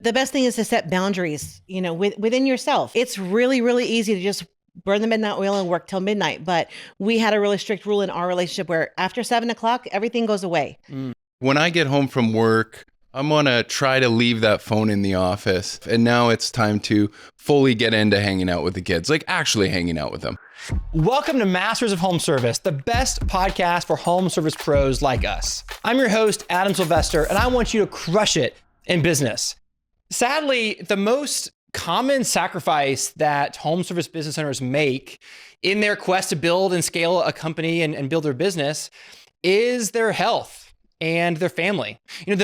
The best thing is to set boundaries, within yourself. It's really, really easy to just burn the midnight oil and work till midnight. But we had a really strict rule in our relationship where after 7 o'clock, everything goes away. When I get home from work, I'm going to try to leave that phone in the office. And now it's time to fully get into hanging out with the kids, like actually hanging out with them. Welcome to Masters of Home Service, the best podcast for home service pros like us. I'm your host, Adam Sylvester, and I want you to crush it in business. Sadly, the most common sacrifice that home service business owners make in their quest to build and scale a company and build their business is their health and their family. The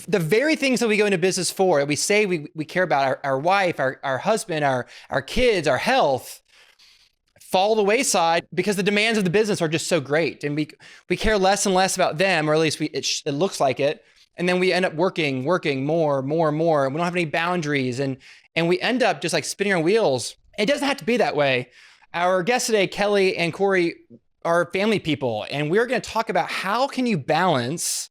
very things that we go into business for, we say we care about our wife, our husband, our kids, our health, fall to the wayside because the demands of the business are just so great. And we care less and less about them, or at least it looks like it. And then we end up working more. And we don't have any boundaries. And we end up just like spinning our wheels. It doesn't have to be that way. Our guests today, Kelly and Cory, are family people. And we're going to talk about how can you balance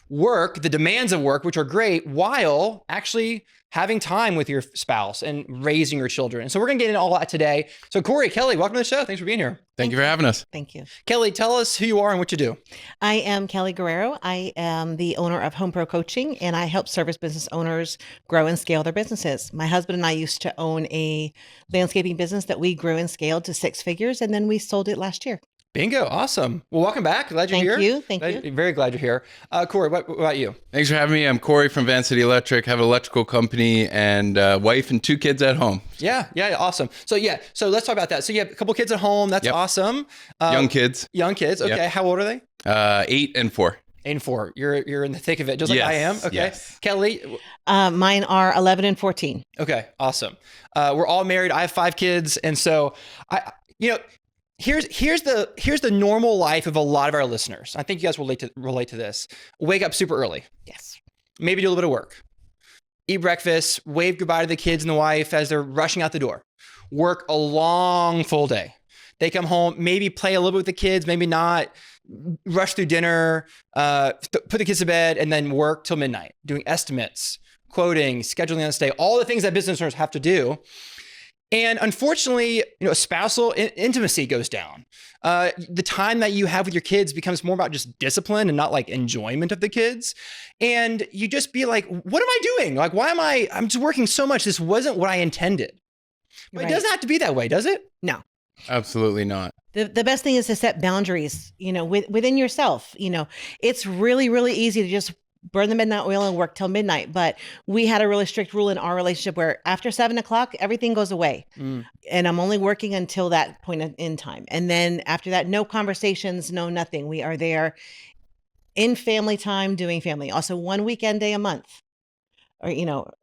work, the demands of work, which are great, while actually having time with your spouse and raising your children. So we're going to get into all that today. So Cory, Kelly, welcome to the show. Thanks for being here. Thank you for having us. Thank you. Kelly, tell us who you are and what you do. I am Kelly Guerrero. I am the owner of Home Pro Coaching, and I help service business owners grow and scale their businesses. My husband and I used to own a landscaping business that we grew and scaled to 6 figures, and then we sold it last year. Bingo. Awesome. Well, welcome back. Glad you're here. Thank you. Very glad you're here. Cory, what about you? Thanks for having me. I'm Cory from Vancity Electric, have an electrical company and wife and 2 kids at home. Yeah. Awesome. So let's talk about that. So you have a couple kids at home. That's awesome. Young kids. Okay. Yep. How old are they? 8 and 4. 8 and 4. You're in the thick of it, just like I am. Okay. Yes. Kelly? Mine are 11 and 14. Okay. Awesome. We're all married. I have 5 kids. And so here's the normal life of a lot of our listeners. I think you guys relate to this. Wake up super early. Yes. Maybe do a little bit of work. Eat breakfast, wave goodbye to the kids and the wife as they're rushing out the door. Work a long, full day. They come home, maybe play a little bit with the kids, maybe not, rush through dinner, put the kids to bed, and then work till midnight, doing estimates, quoting, scheduling on the day, all the things that business owners have to do. And unfortunately, spousal intimacy goes down. The time that you have with your kids becomes more about just discipline and not like enjoyment of the kids. And you just be like, what am I doing? Like, I'm just working so much. This wasn't what I intended. But It doesn't have to be that way, does it? No. Absolutely not. The best thing is to set boundaries, within yourself. It's really, really easy to just burn the midnight oil and work till midnight. But we had a really strict rule in our relationship where after 7 o'clock, everything goes away. And I'm only working until that point in time. And then after that, no conversations, no nothing. We are there in family time, doing family. Also 1 weekend day a month, or,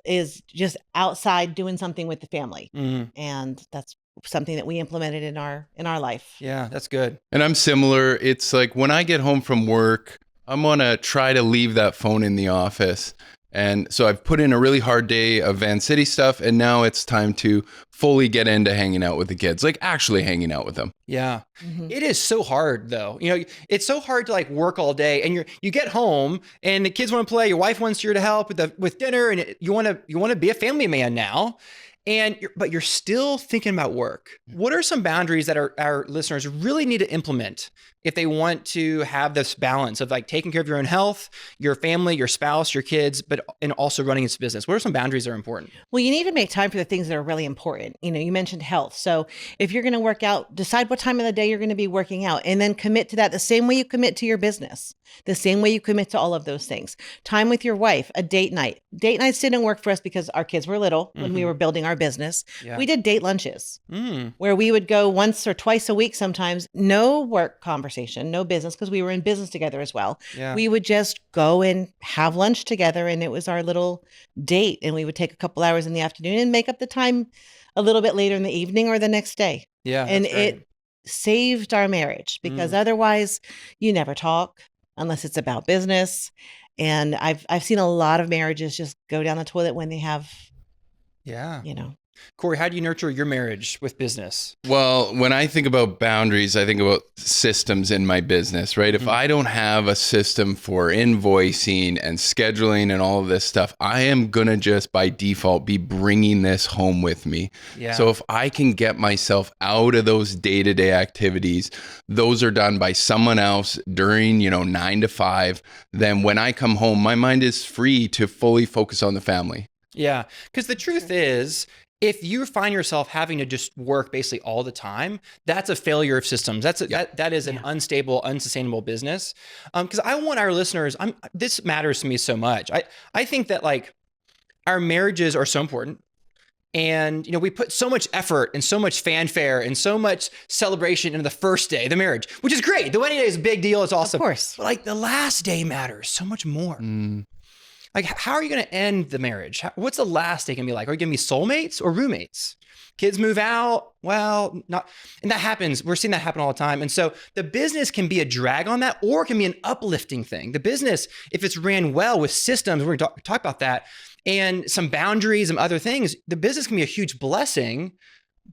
is just outside doing something with the family. And that's something that we implemented in our life. Yeah, that's good. And I'm similar. It's like when I get home from work, I'm going to try to leave that phone in the office. And so I've put in a really hard day of Vancity stuff, and now it's time to fully get into hanging out with the kids, like actually hanging out with them. Yeah. It is so hard though. It's so hard to like work all day and you get home and the kids want to play, your wife wants you to help with dinner, and you want to be a family man now. But you're still thinking about work. What are some boundaries that our listeners really need to implement if they want to have this balance of like taking care of your own health, your family, your spouse, your kids, and also running this business? What are some boundaries that are important? Well, you need to make time for the things that are really important. You mentioned health. So if you're going to work out, decide what time of the day you're going to be working out, and then commit to that the same way you commit to your business, the same way you commit to all of those things. Time with your wife, a date night. Date nights didn't work for us because our kids were little when we were building our business. Yeah. We did date lunches where we would go once or twice a week sometimes. No work conversation, no business, because we were in business together as well. Yeah. We would just go and have lunch together, and it was our little date. And we would take a couple hours in the afternoon and make up the time a little bit later in the evening or the next day. Yeah, and it saved our marriage because otherwise you never talk unless it's about business. And I've seen a lot of marriages just go down the toilet when they have Cory, how do you nurture your marriage with business? Well, when I think about boundaries, I think about systems in my business, right? If I don't have a system for invoicing and scheduling and all of this stuff, I am going to just by default be bringing this home with me. Yeah. So if I can get myself out of those day-to-day activities, those are done by someone else during, 9 to 5, then when I come home, my mind is free to fully focus on the family. Yeah. Because the truth is, if you find yourself having to just work basically all the time, that's a failure of systems. That is an unstable, unsustainable business. Because I want our listeners, this matters to me so much. I think that like our marriages are so important. And, we put so much effort and so much fanfare and so much celebration into the first day, the marriage, which is great. The wedding day is a big deal. It's awesome. Of course. But like the last day matters so much more. Like, how are you going to end the marriage? What's the last day going to be like? Are you going to be soulmates or roommates? Kids move out. Well, not, and that happens. We're seeing that happen all the time. And so the business can be a drag on that, or it can be an uplifting thing. The business, if it's ran well with systems, we're going to talk about that, and some boundaries and other things, the business can be a huge blessing,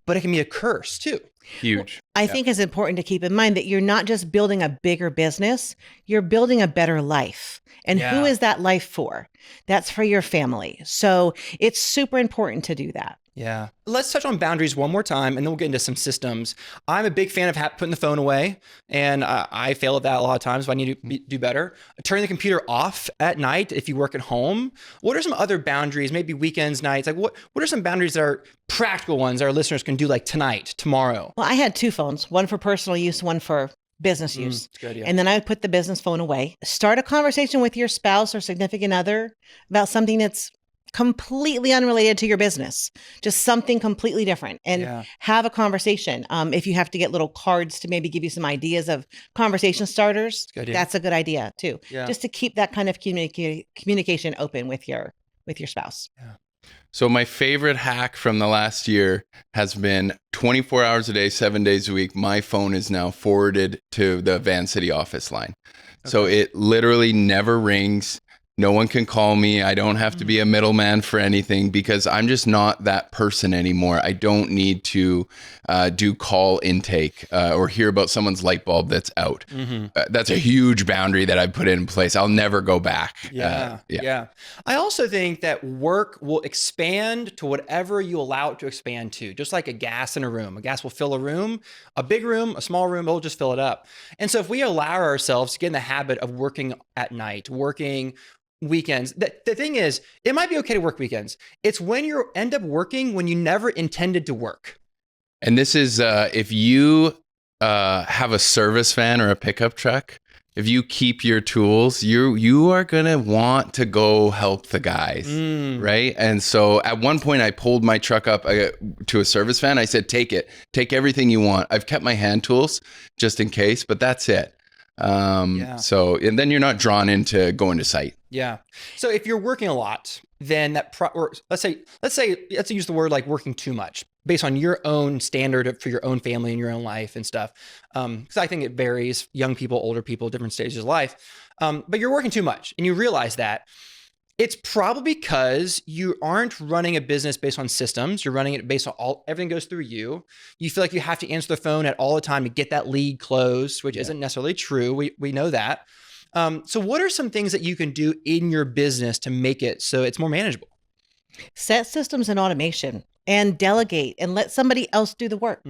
but it can be a curse too. Huge. I think it's important to keep in mind that you're not just building a bigger business, you're building a better life. And who is that life for? That's for your family. So it's super important to do that. Yeah. Let's touch on boundaries one more time, and then we'll get into some systems. I'm a big fan of putting the phone away, and I fail at that a lot of times, but I need to do better. Turning the computer off at night if you work at home. What are some other boundaries, maybe weekends, nights? Like what are some boundaries that are practical ones that our listeners can do like tonight, tomorrow? Well, I had 2 phones, one for personal use, one for business use. Good idea. And then I would put the business phone away. Start a conversation with your spouse or significant other about something that's completely unrelated to your business, just something completely different, and have a conversation. If you have to get little cards to maybe give you some ideas of conversation starters, that's a good idea too. Just to keep that kind of communication open with your spouse. Yeah. So my favorite hack from the last year has been 24 hours a day, 7 days a week. My phone is now forwarded to the Vancity office line. Okay. So it literally never rings. No one can call me. I don't have to be a middleman for anything because I'm just not that person anymore. I don't need to do call intake or hear about someone's light bulb that's out. That's a huge boundary that I put in place. I'll never go back. Yeah. I also think that work will expand to whatever you allow it to expand to, just like a gas in a room. A gas will fill a room, a big room, a small room, it'll just fill it up. And so if we allow ourselves to get in the habit of working at night, working weekends. The thing is, it might be okay to work weekends. It's when you end up working when you never intended to work. And this is if you have a service van or a pickup truck, if you keep your tools, you are going to want to go help the guys, right? And so at one point I pulled my truck up to a service van. I said, take everything you want. I've kept my hand tools just in case, but that's it. So, and then you're not drawn into going to site. Yeah. So if you're working a lot, then let's use the word like working too much based on your own standard for your own family and your own life and stuff. Cause I think it varies, young people, older people, different stages of life. But you're working too much and you realize that. It's probably because you aren't running a business based on systems. You're running it based on everything goes through you. You feel like you have to answer the phone at all the time to get that lead closed, which isn't necessarily true. We know that. So what are some things that you can do in your business to make it so it's more manageable? Set systems and automation and delegate and let somebody else do the work.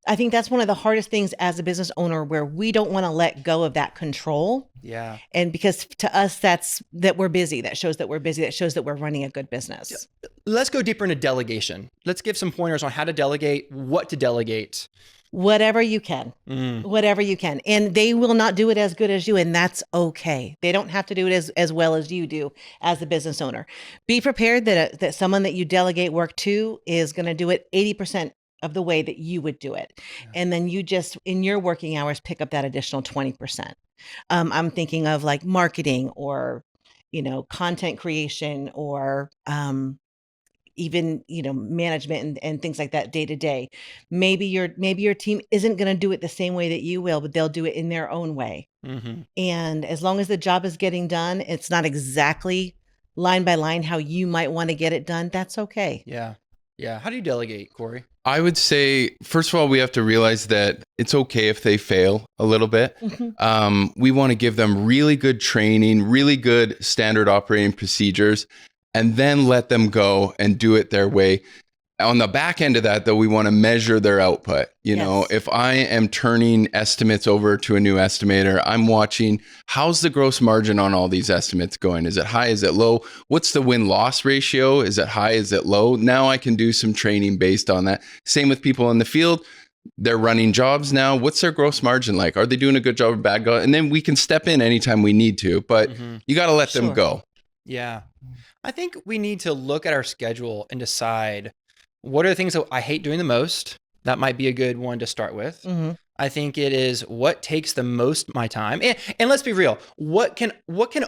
I think that's one of the hardest things as a business owner where we don't want to let go of that control. Yeah. And because to us, that we're busy. That shows that we're busy. That shows that we're running a good business. Let's go deeper into delegation. Let's give some pointers on how to delegate, what to delegate. Whatever you can, whatever you can. And they will not do it as good as you. And that's okay. They don't have to do it as well as you do as a business owner. Be prepared that someone that you delegate work to is going to do it 80% of the way that you would do it. Yeah. And then you just, in your working hours, pick up that additional 20%. I'm thinking of like marketing or, content creation or, even, management and things like that day to day. Maybe your team isn't going to do it the same way that you will, but they'll do it in their own way. And as long as the job is getting done, it's not exactly line by line how you might want to get it done. That's okay. Yeah. Yeah. How do you delegate, Cory? I would say, first of all, we have to realize that it's okay if they fail a little bit. We want to give them really good training, really good standard operating procedures, and then let them go and do it their way. On the back end of that, though, we want to measure their output. You know, if I am turning estimates over to a new estimator, I'm watching how's the gross margin on all these estimates going? Is it high? Is it low? What's the win-loss ratio? Is it high? Is it low? Now I can do some training based on that. Same with people in the field. They're running jobs now. What's their gross margin like? Are they doing a good job or bad job? And then we can step in anytime we need to, but you got to let them go. Yeah. I think we need to look at our schedule and decide what are the things that I hate doing the most. That might be a good one to start with. I think it is what takes the most of my time. And let's be real. What can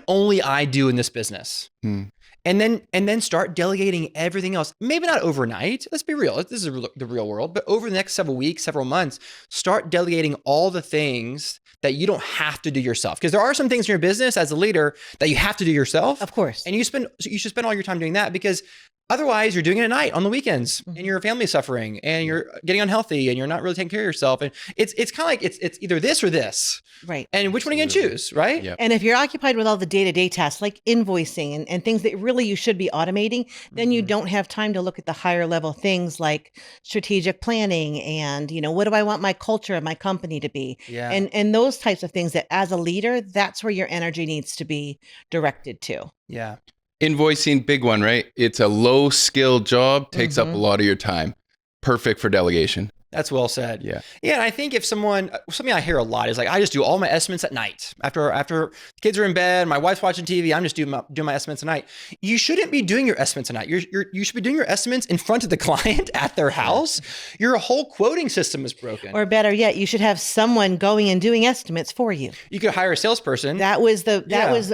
only I do in this business? And then start delegating everything else. Maybe not overnight. Let's be real. This is the real world. But over the next several weeks, several months, start delegating all the things that you don't have to do yourself. Because there are some things in your business as a leader that you have to do yourself. Of course. And you should spend all your time doing that, because otherwise you're doing it at night on the weekends and your family's suffering and you're getting unhealthy and you're not really taking care of yourself. And it's kind of like it's either this or this. Right. And which one are you going to choose? Right. Yep. And if you're occupied with all the day-to-day tasks like invoicing and things that really you should be automating, then you don't have time to look at the higher level things like strategic planning and, you know, what do I want my culture of my company to be? Yeah. And those types of things that as a leader, that's where your energy needs to be directed to. Yeah. Invoicing, big one, right? It's a low skill job, takes up a lot of your time. Perfect for delegation. That's well said. Yeah. Yeah. And I think if something I hear a lot is like, I just do all my estimates at night. After kids are in bed, my wife's watching TV, I'm just doing my estimates at night. You shouldn't be doing your estimates at night. You should be doing your estimates in front of the client at their house. Your whole quoting system is broken. Or better yet, you should have someone going and doing estimates for you. You could hire a salesperson. That was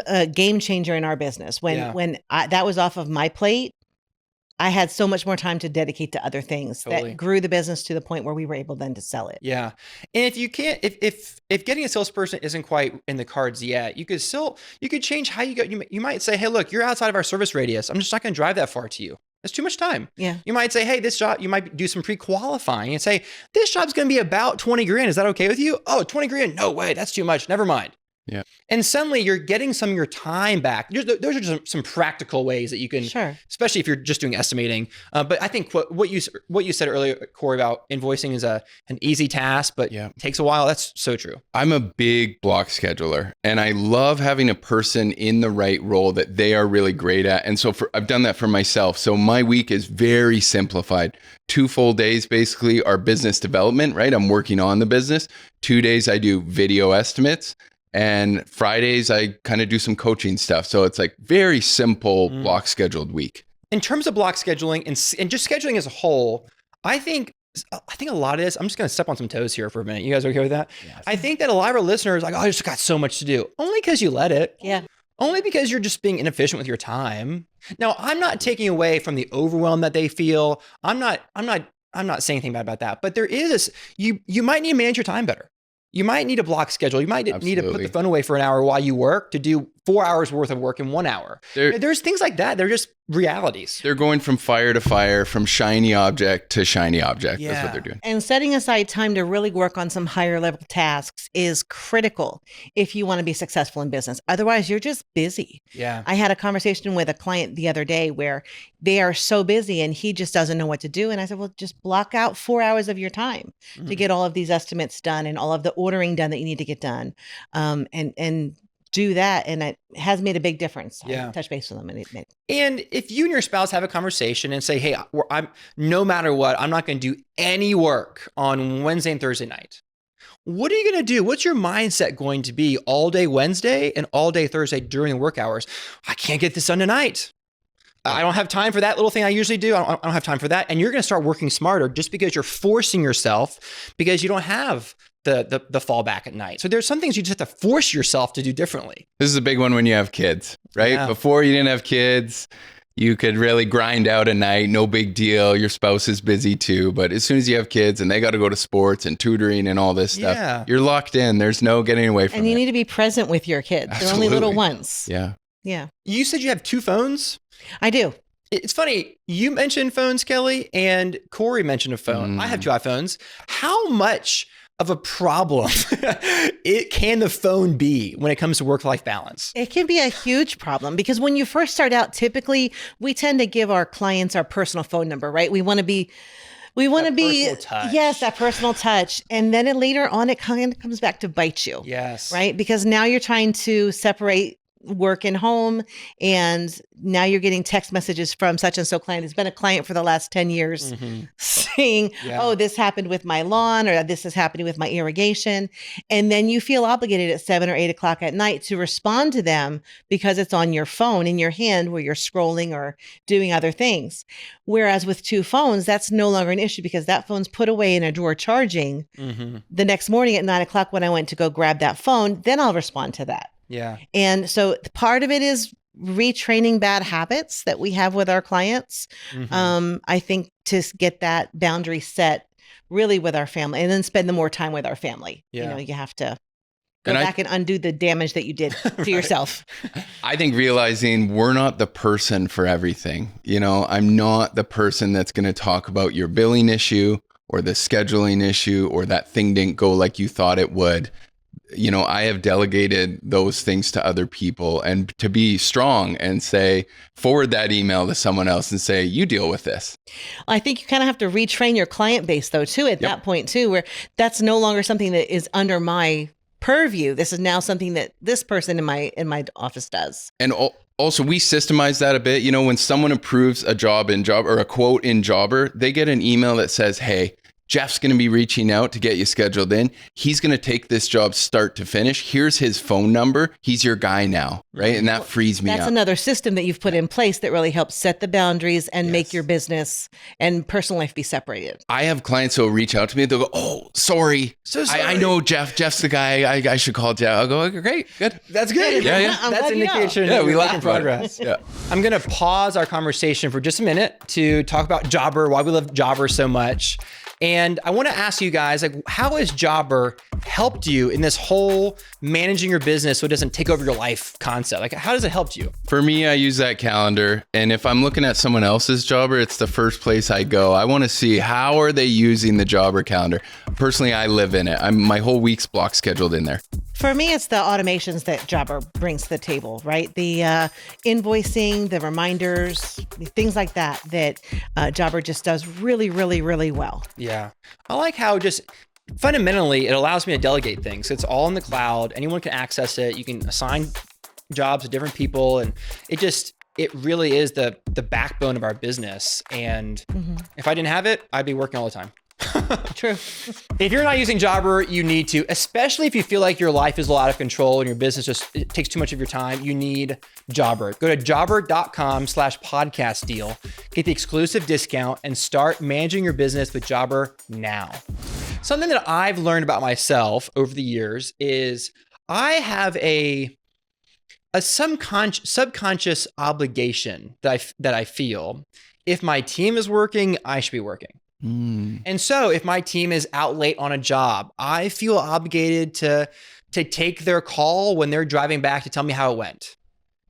a game changer in our business. When that was off of my plate, I had so much more time to dedicate to other things that grew the business to the point where we were able then to sell it. Yeah. And if you can't, if getting a salesperson isn't quite in the cards yet, you could change how you go. You might say, hey, look, you're outside of our service radius. I'm just not going to drive that far to you. That's too much time. Yeah. You might say, hey, this job, you might do some pre-qualifying and say, this job's going to be about 20 grand. Is that okay with you? Oh, 20 grand. No way. That's too much. Never mind. Yeah. And suddenly you're getting some of your time back. Those are just some practical ways that you can, especially if you're just doing estimating. But I think what you said earlier, Cory, about invoicing is an easy task, but it takes a while. That's so true. I'm a big block scheduler and I love having a person in the right role that they are really great at. And so I've done that for myself. So my week is very simplified. 2 full days basically are business development, right? I'm working on the business. 2 days I do video estimates. And Fridays, I kind of do some coaching stuff. So it's like very simple block scheduled week. In terms of block scheduling and just scheduling as a whole, I think a lot of this, I'm just going to step on some toes here for a minute. You guys okay with that? Yes. I think that a lot of our listeners are like, oh, I just got so much to do. Only because you let it. Yeah. Only because you're just being inefficient with your time. Now, I'm not taking away from the overwhelm that they feel. I'm not saying anything bad about that. But there is you might need to manage your time better. You might need a block schedule. You might need to put the phone away for an hour while you work to do 4 hours worth of work in 1 hour. There's things like that. They're just realities. They're going from fire to fire, from shiny object to shiny object. Yeah. That's what they're doing. And setting aside time to really work on some higher level tasks is critical if you want to be successful in business. Otherwise, you're just busy. Yeah. I had a conversation with a client the other day where they are so busy and he just doesn't know what to do. And I said, well, just block out 4 hours of your time to get all of these estimates done and all of the ordering done that you need to get done. And do that, and it has made a big difference. Yeah. I touch base with them, and it made. And if you and your spouse have a conversation and say, "Hey, I'm no matter what, I'm not going to do any work on Wednesday and Thursday night." What are you going to do? What's your mindset going to be all day Wednesday and all day Thursday during the work hours? I can't get this done tonight. I don't have time for that little thing I usually do. I don't have time for that. And you're going to start working smarter just because you're forcing yourself because you don't have the fallback at night. So there's some things you just have to force yourself to do differently. This is a big one when you have kids, right? Yeah. Before you didn't have kids, you could really grind out a night, no big deal. Your spouse is busy too. But as soon as you have kids and they got to go to sports and tutoring and all this stuff, you're locked in. There's no getting away from it. And you need to be present with your kids. Absolutely. They're only little ones. Yeah. Yeah. You said you have 2 phones? I do. It's funny. You mentioned phones, Kelly, and Cory mentioned a phone. I have 2 iPhones. How much of a problem can the phone be when it comes to work-life balance? It can be a huge problem because when you first start out, typically we tend to give our clients our personal phone number, right? We want to be, yes, that personal touch. And then later on, it kind of comes back to bite you. Yes. Right? Because now you're trying to separate work and home, and now you're getting text messages from such and so client who's been a client for the last 10 years saying, oh, this happened with my lawn, or this is happening with my irrigation. And then you feel obligated at 7 or 8 o'clock at night to respond to them because it's on your phone in your hand where you're scrolling or doing other things. Whereas with 2 phones, that's no longer an issue because that phone's put away in a drawer charging. The next morning at 9 o'clock when I went to go grab that phone, then I'll respond to that. Yeah. And so part of it is retraining bad habits that we have with our clients. I think to get that boundary set really with our family and then spend the more time with our family. Yeah. You have to go back and undo the damage that you did to yourself. I think realizing we're not the person for everything. I'm not the person that's going to talk about your billing issue or the scheduling issue or that thing didn't go like you thought it would. I have delegated those things to other people, and to be strong and say, forward that email to someone else and say, you deal with this. I think you kind of have to retrain your client base though, too, at that point too, where that's no longer something that is under my purview. This is now something that this person in my office does. And also, we systemize that a bit. When someone approves a job in Job or a quote in Jobber, they get an email that says, hey, Jeff's going to be reaching out to get you scheduled in. He's going to take this job start to finish. Here's his phone number. He's your guy now, right? And that frees me up. That's another system that you've put in place that really helps set the boundaries and make your business and personal life be separated. I have clients who will reach out to me. They'll go, oh, sorry. So sorry. I know Jeff. Jeff's the guy. I should call Jeff. I'll go, okay, great, good. That's good. Yeah. That's an indication. Yeah, we we're laugh making progress. Yeah. I'm going to pause our conversation for just a minute to talk about Jobber, why we love Jobber so much. And I want to ask you guys, how has Jobber helped you in this whole managing your business so it doesn't take over your life concept? How does it help you? For me, I use that calendar. And if I'm looking at someone else's Jobber, it's the first place I go. I want to see how are they using the Jobber calendar. Personally, I live in it. My whole week's block scheduled in there. For me, it's the automations that Jobber brings to the table, right? The invoicing, the reminders, things like that Jobber just does really, really, really well. Yeah. I like how just fundamentally it allows me to delegate things. It's all in the cloud. Anyone can access it. You can assign jobs to different people. And it really is the backbone of our business. And if I didn't have it, I'd be working all the time. True. If you're not using Jobber, you need to, especially if you feel like your life is a little out of control and your business it takes too much of your time, you need Jobber. Go to jobber.com/podcast deal, get the exclusive discount and start managing your business with Jobber now. Something that I've learned about myself over the years is I have a subconscious obligation that I feel. If my team is working, I should be working. And so if my team is out late on a job, I feel obligated to take their call when they're driving back to tell me how it went.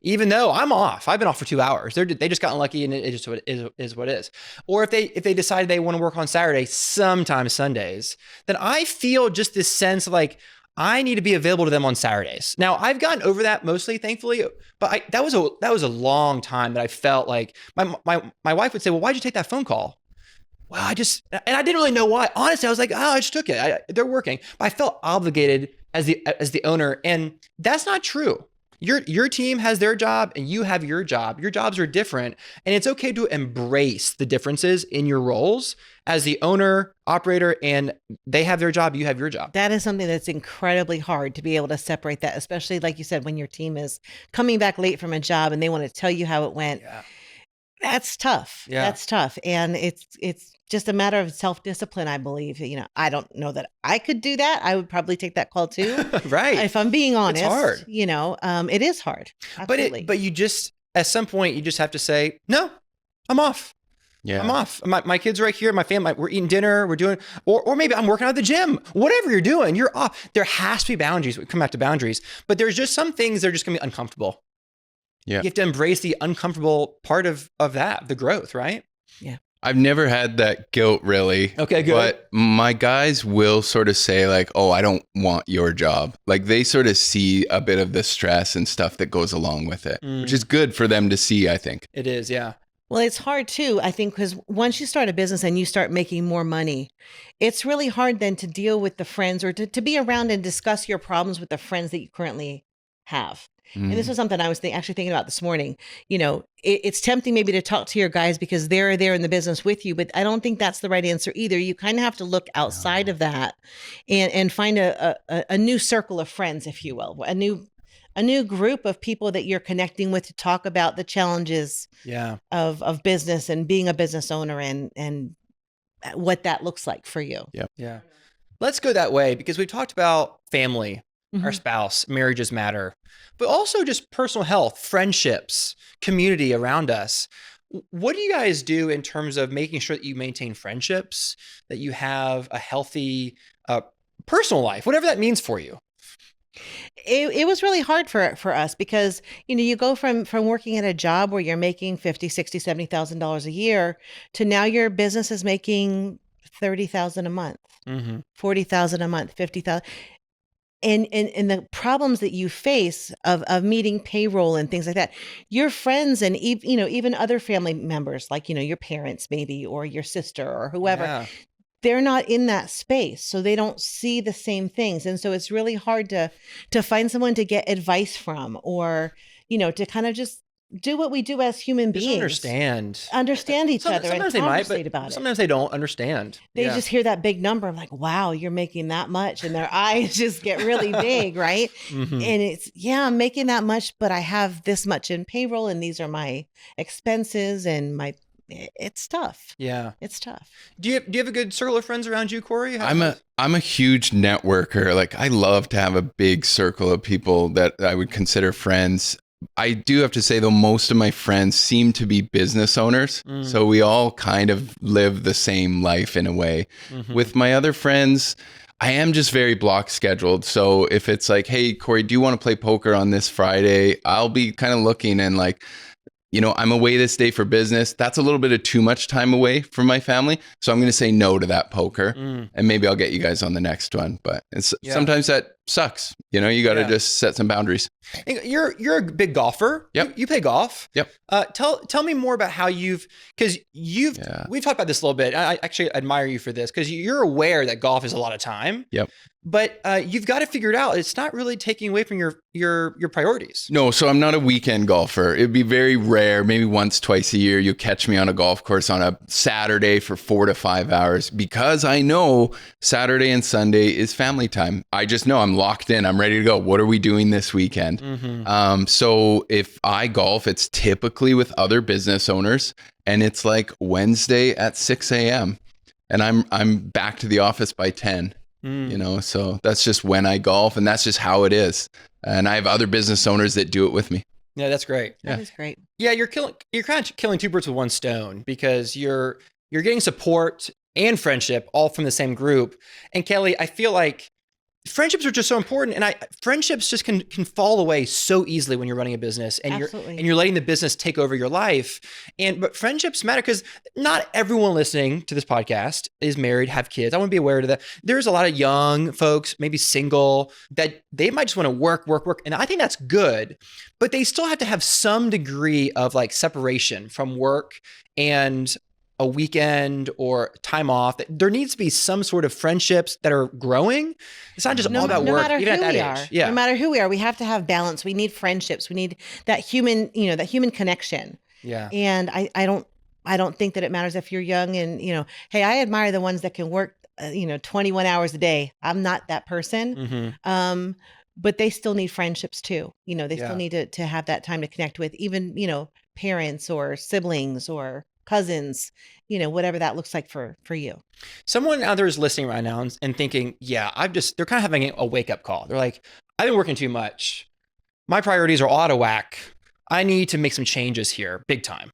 Even though I'm off, I've been off for 2 hours. They just got unlucky and it just is what it is. Or if they decide they want to work on Saturday, sometimes Sundays, then I feel just this sense of like, I need to be available to them on Saturdays. Now I've gotten over that mostly, thankfully, but that was a long time that I felt like my wife would say, well, why'd you take that phone call? Well, I didn't really know why. Honestly, I was like, oh, I just took it. They're working. But I felt obligated as the owner. And that's not true. Your team has their job and you have your job. Your jobs are different. And it's okay to embrace the differences in your roles as the owner, operator, and they have their job, you have your job. That is something that's incredibly hard to be able to separate that, especially like you said, when your team is coming back late from a job and they want to tell you how it went. Yeah. That's tough. Yeah. That's tough. And it's just a matter of self-discipline, I believe. I don't know that I could do that. I would probably take that call too. Right. If I'm being honest. It's hard. It is hard. Absolutely. But you just, at some point, you just have to say, no, I'm off. Yeah. I'm off. My kids are right here. My family, we're eating dinner. We're doing, or maybe I'm working out at the gym. Whatever you're doing, you're off. There has to be boundaries. We come back to boundaries. But there's just some things that are just going to be uncomfortable. Yeah. You have to embrace the uncomfortable part of that, the growth, right? Yeah. I've never had that guilt really. Okay, good. But my guys will sort of say like, oh, I don't want your job. Like they sort of see a bit of the stress and stuff that goes along with it, which is good for them to see, I think. It is, yeah. Well, it's hard too, I think, because once you start a business and you start making more money, it's really hard then to deal with the friends or to be around and discuss your problems with the friends that you currently have. And this was something I was actually thinking about this morning. You know, it's tempting maybe to talk to your guys because they're there in the business with you, but I don't think that's the right answer either. You kind of have to look outside of that and find a new circle of friends, if you will, a new group of people that you're connecting with to talk about the challenges of business and being a business owner and what that looks like for you. Yeah. Let's go that way because we talked about family, our spouse, marriages matter, but also just personal health, friendships, community around us. What do you guys do in terms of making sure that you maintain friendships, that you have a healthy personal life, whatever that means for you? It was really hard for us because, you know, you go from working at a job where you're making $50,000, $60,000, $70,000 a year to now your business is making $30,000 a month, $40,000 a month, $50,000. And the problems that you face of meeting payroll and things like that, your friends and even other family members, like, you know, your parents maybe, or your sister or whoever, they're not in that space. So they don't see the same things. And so it's really hard to find someone to get advice from, or, you know, to kind of just do what we do as human beings. Understand each other and conversate about it. Sometimes they don't understand. They just hear that big number. I'm like, wow, you're making that much. And their eyes just get really big, right? And it's, I'm making that much, but I have this much in payroll and these are my expenses and it's tough. Yeah. It's tough. Do you have a good circle of friends around you, Cory? I'm a huge networker. Like I love to have a big circle of people that I would consider friends. I do have to say, though, most of my friends seem to be business owners. So we all kind of live the same life in a way. With my other friends, I am just very block scheduled. So if it's like, hey, Cory, do you want to play poker on this Friday? I'll be kind of looking and like, you know, I'm away this day for business. That's a little bit of too much time away from my family. So I'm going to say no to that poker and maybe I'll get you guys on the next one. But sometimes that sucks. You know, you got to just set some boundaries. You're a big golfer. Yep. You play golf. Yep. Tell me more about how we've talked about this a little bit. I actually admire you for this because you're aware that golf is a lot of time. Yep. But you've got to figure it out. It's not really taking away from your priorities. No, so I'm not a weekend golfer. It'd be very rare, maybe once, twice a year, you catch me on a golf course on a Saturday for 4 to 5 hours because I know Saturday and Sunday is family time. I just know I'm locked in. I'm ready to go. What are we doing this weekend? So if I golf, it's typically with other business owners and it's like Wednesday at 6 a.m. and I'm back to the office by 10. You know, so that's just when I golf and that's just how it is. And I have other business owners that do it with me. Yeah, that's great. That is great. Yeah, you're kind of killing two birds with one stone because you're getting support and friendship all from the same group. And Kelly, I feel like friendships are just so important, and friendships just can fall away so easily when you're running a business and you're letting the business take over your life. But friendships matter because not everyone listening to this podcast is married, have kids. I want to be aware of that. There's a lot of young folks, maybe single, that they might just want to work, and I think that's good. But they still have to have some degree of like separation from work and a weekend or time off. There needs to be some sort of friendships that are growing. It's not just all about work, even at that age. No matter who we are, we have to have balance. We need friendships. We need that human connection. Yeah. And I don't think that it matters if you're young and, you know, hey, I admire the ones that can work, 21 hours a day. I'm not that person. But they still need friendships too. You know, they still need to have that time to connect with even, parents or siblings or cousins, whatever that looks like for you. Someone out there is listening right now and thinking, they're kind of having a wake up call. They're like, I've been working too much. My priorities are all out of whack. I need to make some changes here, big time.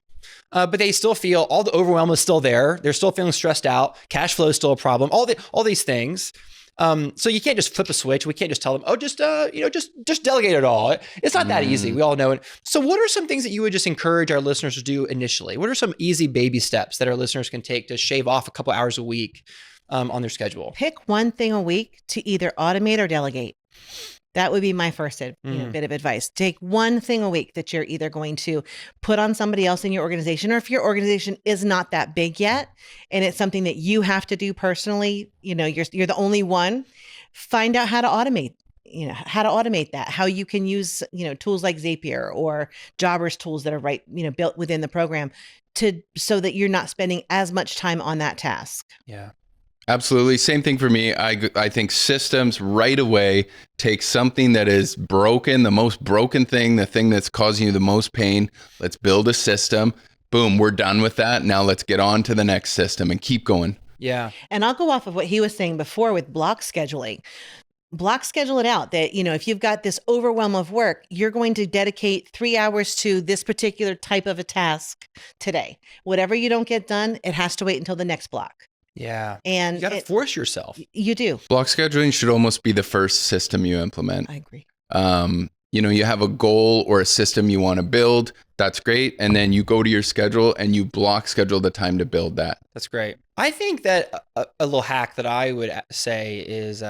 But they still feel all the overwhelm is still there. They're still feeling stressed out. Cash flow is still a problem. All these things. So you can't just flip a switch. We can't just tell them, oh, just delegate it all. It's not that easy. We all know it. So what are some things that you would just encourage our listeners to do initially? What are some easy baby steps that our listeners can take to shave off a couple hours a week on their schedule? Pick one thing a week to either automate or delegate. That would be my first bit of advice. Take one thing a week that you're either going to put on somebody else in your organization, or if your organization is not that big yet and it's something that you have to do personally, you're the only one, find out how to automate. How to automate that, how you can use, tools like Zapier or Jobbers tools that are built within the program so that you're not spending as much time on that task. Yeah. Absolutely. Same thing for me. I think systems right away take something that is broken, the most broken thing, the thing that's causing you the most pain. Let's build a system. Boom, we're done with that. Now let's get on to the next system and keep going. Yeah. And I'll go off of what he was saying before with block scheduling. Block schedule it out that, if you've got this overwhelm of work, you're going to dedicate 3 hours to this particular type of a task today. Whatever you don't get done, it has to wait until the next block. Yeah. And you got to force yourself. You do. Block scheduling should almost be the first system you implement. I agree. You have a goal or a system you want to build. That's great. And then you go to your schedule and you block schedule the time to build that. That's great. I think that a little hack that I would say is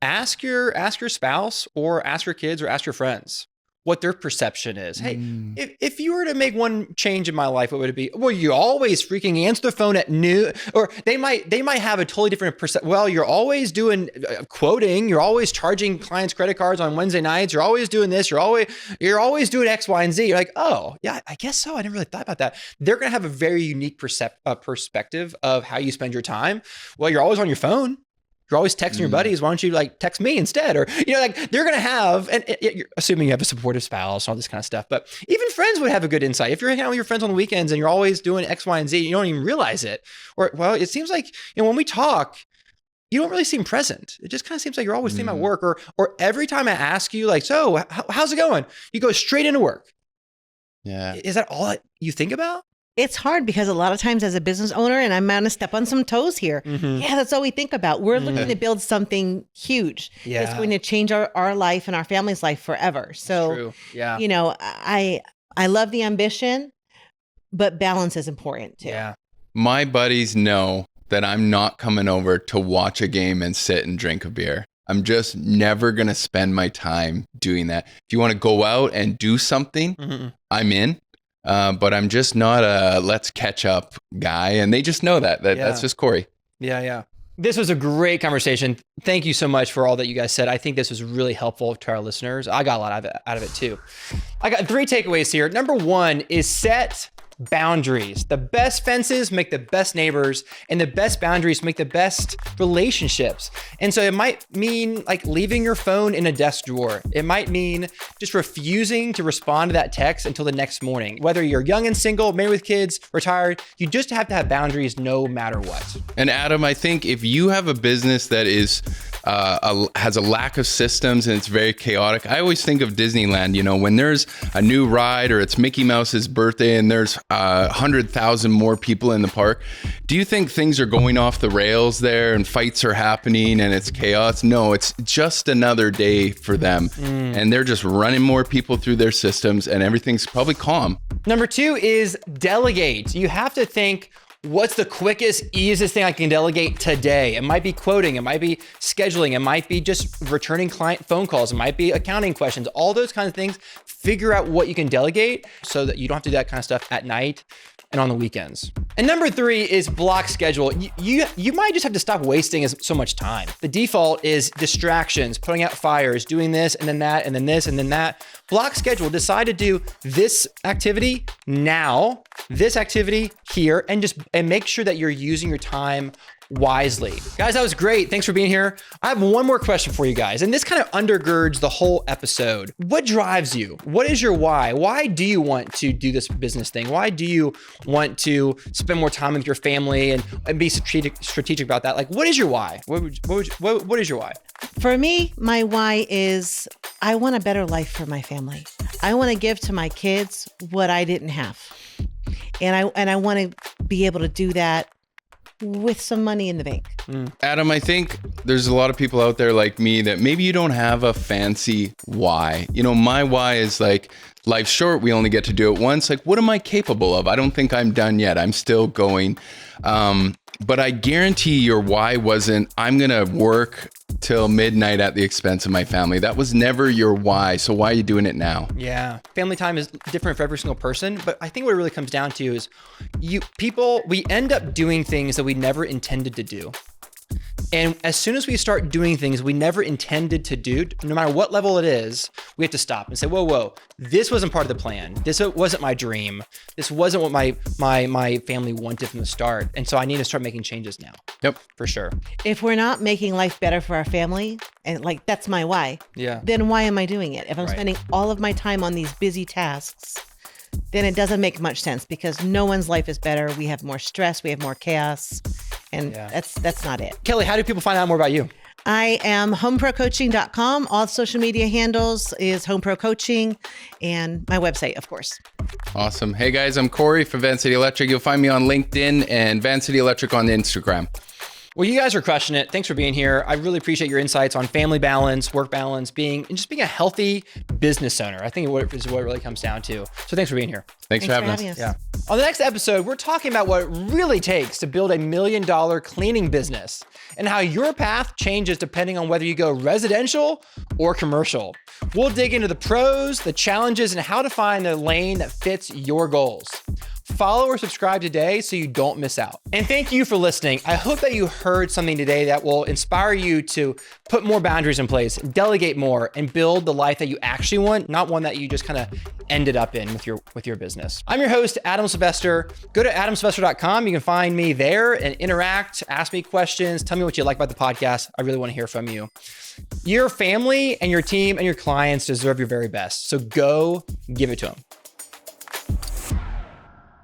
ask your spouse or ask your kids or ask your friends what their perception is. Hey, if you were to make one change in my life, what would it be? Well, you always freaking answer the phone at noon, or they might have a totally different perception. Well, you're always doing quoting, you're always charging clients credit cards on Wednesday nights, you're always doing this, you're always doing X, Y, and Z. You're like, oh yeah, I guess so. I never really thought about that. They're gonna have a very unique perspective of how you spend your time. Well, you're always on your phone. You're always texting your buddies. Why don't you text me instead? Or, they're going to have, and you're assuming you have a supportive spouse, all this kind of stuff, but even friends would have a good insight. If you're hanging out with your friends on the weekends and you're always doing X, Y, and Z, you don't even realize it. Or, well, it seems like, when we talk, you don't really seem present. It just kind of seems like you're always thinking about work, or every time I ask you so how's it going? You go straight into work. Yeah. Is that all you think about? It's hard because a lot of times as a business owner, and I'm going to step on some toes here. Yeah, that's all we think about. We're looking to build something huge. Yeah. That's going to change our life and our family's life forever. So, True. Yeah. I love the ambition, but balance is important too. Yeah. My buddies know that I'm not coming over to watch a game and sit and drink a beer. I'm just never going to spend my time doing that. If you want to go out and do something, I'm in. But I'm just not a let's catch up guy. And they just know that's just Cory. Yeah. This was a great conversation. Thank you so much for all that you guys said. I think this was really helpful to our listeners. I got a lot out of it too. I got 3 takeaways here. Number 1 is set boundaries. The best fences make the best neighbors, and the best boundaries make the best relationships. And so it might mean leaving your phone in a desk drawer. It might mean just refusing to respond to that text until the next morning. Whether you're young and single, married with kids, retired, you just have to have boundaries no matter what. And Adam, I think if you have a business that is has a lack of systems and it's very chaotic. I always think of Disneyland, when there's a new ride or it's Mickey Mouse's birthday and there's 100,000 more people in the park. Do you think things are going off the rails there and fights are happening and it's chaos? No, it's just another day for them. And they're just running more people through their systems and everything's probably calm. Number 2 is delegate. You have to think, what's the quickest, easiest thing I can delegate today? It might be quoting, it might be scheduling, it might be just returning client phone calls, it might be accounting questions, all those kinds of things. Figure out what you can delegate so that you don't have to do that kind of stuff at night and on the weekends. And number 3 is block schedule. You might just have to stop wasting so much time. The default is distractions, putting out fires, doing this and then that and then this and then that. Block schedule. Decide to do this activity now, this activity here, and make sure that you're using your time wisely. Guys, that was great. Thanks for being here. I have one more question for you guys, and this kind of undergirds the whole episode. What drives you? What is your why? Why do you want to do this business thing? Why do you want to spend more time with your family and be strategic about that? What is your why? What is your why? For me, my why is I want a better life for my family. I want to give to my kids what I didn't have. And I want to be able to do that with some money in the bank. Adam, I think there's a lot of people out there like me that maybe you don't have a fancy why. You know, my why is like, life's short. We only get to do it once. Like, what am I capable of? I don't think I'm done yet. I'm still going. But I guarantee your why wasn't, I'm going to work till midnight at the expense of my family. That was never your why. So why are you doing it now? Yeah. Family time is different for every single person. But I think what it really comes down to is we end up doing things that we never intended to do. And as soon as we start doing things we never intended to do, no matter what level it is, we have to stop and say, whoa, this wasn't part of the plan. This wasn't my dream. This wasn't what my family wanted from the start. And so I need to start making changes now. Yep. For sure. If we're not making life better for our family, and like that's my why, then why am I doing it? If I'm spending all of my time on these busy tasks, then it doesn't make much sense because no one's life is better. We have more stress, we have more chaos, and that's not it. Kelly, how do people find out more about you? I am homeprocoaching.com. All social media handles is Homepro Coaching, and my website, of course. Awesome. Hey guys, I'm Cory from Vancity Electric. You'll find me on LinkedIn and Vancity Electric on Instagram. Well, you guys are crushing it. Thanks for being here. I really appreciate your insights on family balance, work balance, and just being a healthy business owner. I think is what it really comes down to. So thanks for being here. Thanks for having us. Yeah. On the next episode, we're talking about what it really takes to build $1 million cleaning business and how your path changes depending on whether you go residential or commercial. We'll dig into the pros, the challenges, and how to find the lane that fits your goals. Follow or subscribe today so you don't miss out. And thank you for listening. I hope that you heard something today that will inspire you to put more boundaries in place, delegate more, and build the life that you actually want, not one that you just kind of ended up in with your business. I'm your host, Adam Sylvester. Go to adamsylvester.com. You can find me there and interact, ask me questions, tell me what you like about the podcast. I really want to hear from you. Your family and your team and your clients deserve your very best. So go give it to them.